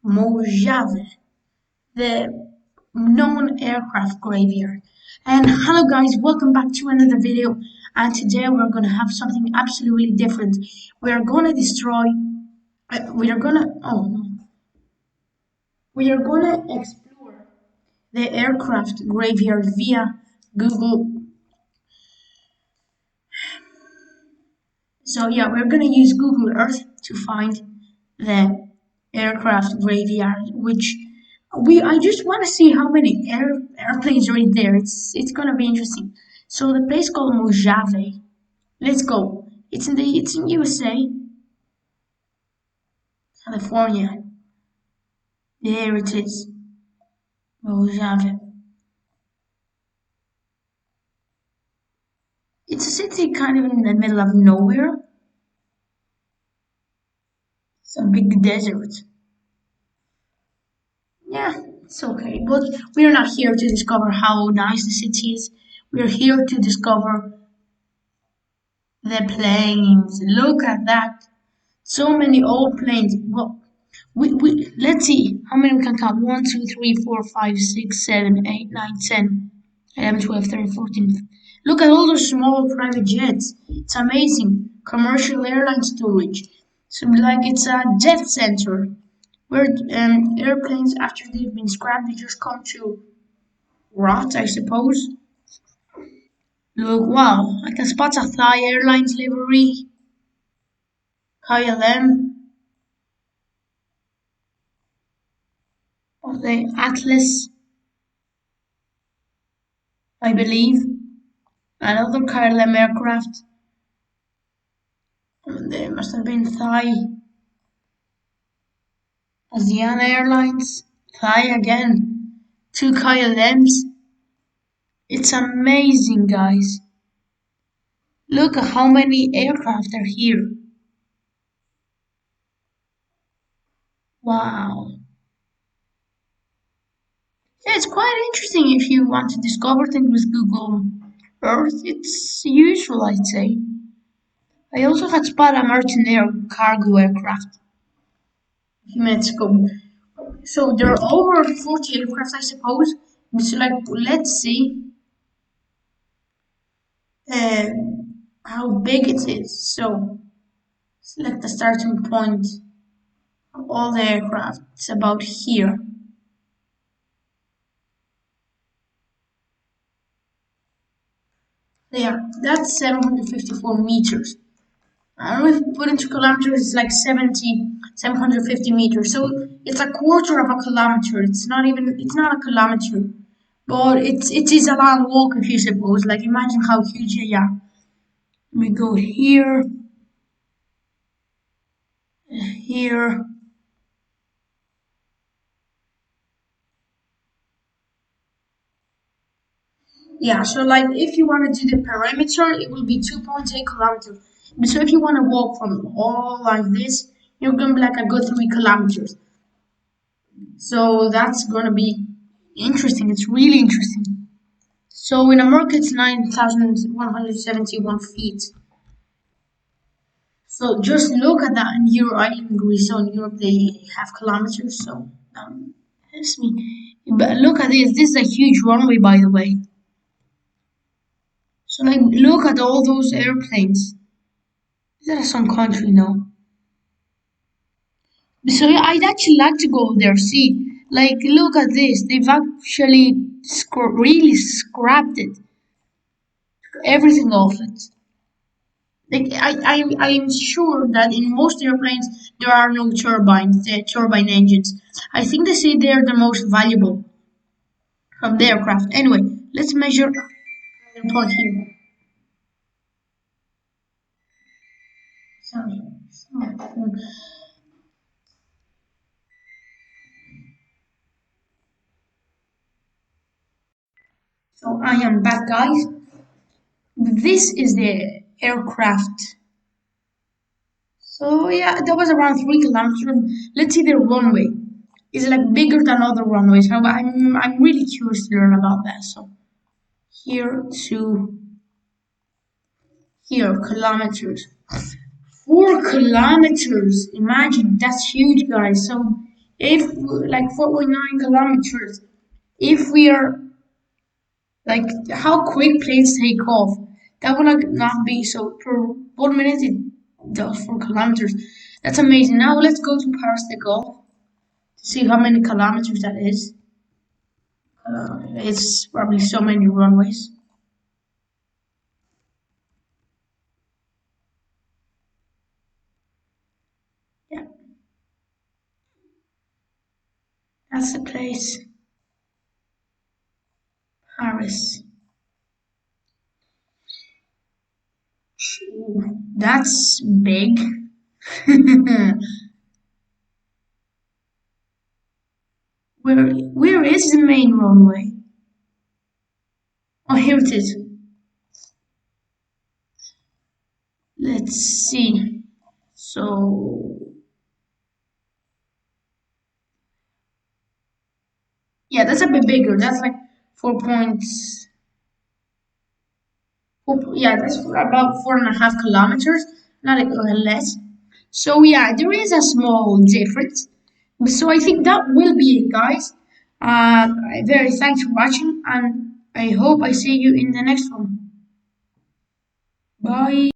Mojave, the known aircraft graveyard. And hello guys, welcome back to another video. And today we're gonna have something absolutely different. We are gonna destroy. We are gonna. Oh no. We are gonna explore the aircraft graveyard via Google. So yeah, we're gonna use Google Earth to find the aircraft graveyard, which I just want to see how many airplanes are in there. It's gonna be interesting. So the place called Mojave. Let's go. It's in USA, California. There it is, Mojave. It's a city kind of in the middle of nowhere. It's a big desert. Yeah, it's okay. But we are not here to discover how nice the city is. We are here to discover the planes. Look at that. So many old planes. Well, we let's see how many we can count. 1, 2, 3, 4, 5, 6, 7, 8, 9, 10, 11, 12, 13, 14. Look at all those small private jets. It's amazing. Commercial airline storage. So like it's a jet center where airplanes after they've been scrapped they just come to rot, I suppose. Look, wow, I can spot a Thai Airlines livery, KLM, or the Atlas, I believe, another KLM aircraft. They must have been Thai. Asiana Airlines, Thai again, two KLMs. It's amazing, guys. Look at how many aircraft are here. Wow. Yeah, it's quite interesting if you want to discover things with Google Earth. It's useful, I'd say. I also had spotted a merchant cargo aircraft a few minutes ago. So there are over 40 aircraft, I suppose. So like, let's see uh, how big it is. So select the starting point of all the aircraft. It's about here. There, that's 754 meters. I don't know if you put into kilometers, it's like 750 meters. So it's a quarter of a kilometer. It's not a kilometer, but it is a long walk if you suppose. Like imagine how huge they are. We go here, here. Yeah, so like if you want to do the perimeter, it will be 2.8 kilometers. So if you want to walk from all like this, you're gonna be like a good 3 kilometers. So that's gonna be interesting. It's really interesting. So in America, it's 9,171 feet. So just look at that in Euro island in Greece. So in Europe, they have kilometers. So that's me. But look at this. This is a huge runway, by the way. So like, look at all those airplanes. Is that some country now? So yeah, I'd actually like to go there. See, like, look at this. They've actually really scrapped it, everything off it. Like I'm sure that in most airplanes there are no turbines, turbine engines. I think they say they're the most valuable from the aircraft. Anyway, let's measure the point here. Sorry. So I am back, guys. This is the aircraft. So yeah, that was around 3 kilometers. Let's see the runway. Is it like bigger than other runways? I'm really curious to learn about that. So here to here kilometers. 4 kilometers. Imagine that's huge, guys. So If like 4.9 kilometers, if we are like how quick planes take off, that would like not be so per 1 minute it does 4 kilometers. That's amazing. Now let's go to Paris de Gaulle to see how many kilometers that is. It's probably so many runways. Yeah, that's the place. Paris. Ooh, that's big. Where is the main runway? Oh, here it is. Let's see. So yeah, that's a bit bigger. That's like 4 points. Yeah, that's about 4.5 kilometers, not like less. So yeah, there is a small difference. So I think that will be it, guys. Very thanks for watching, and I hope I see you in the next one. Bye.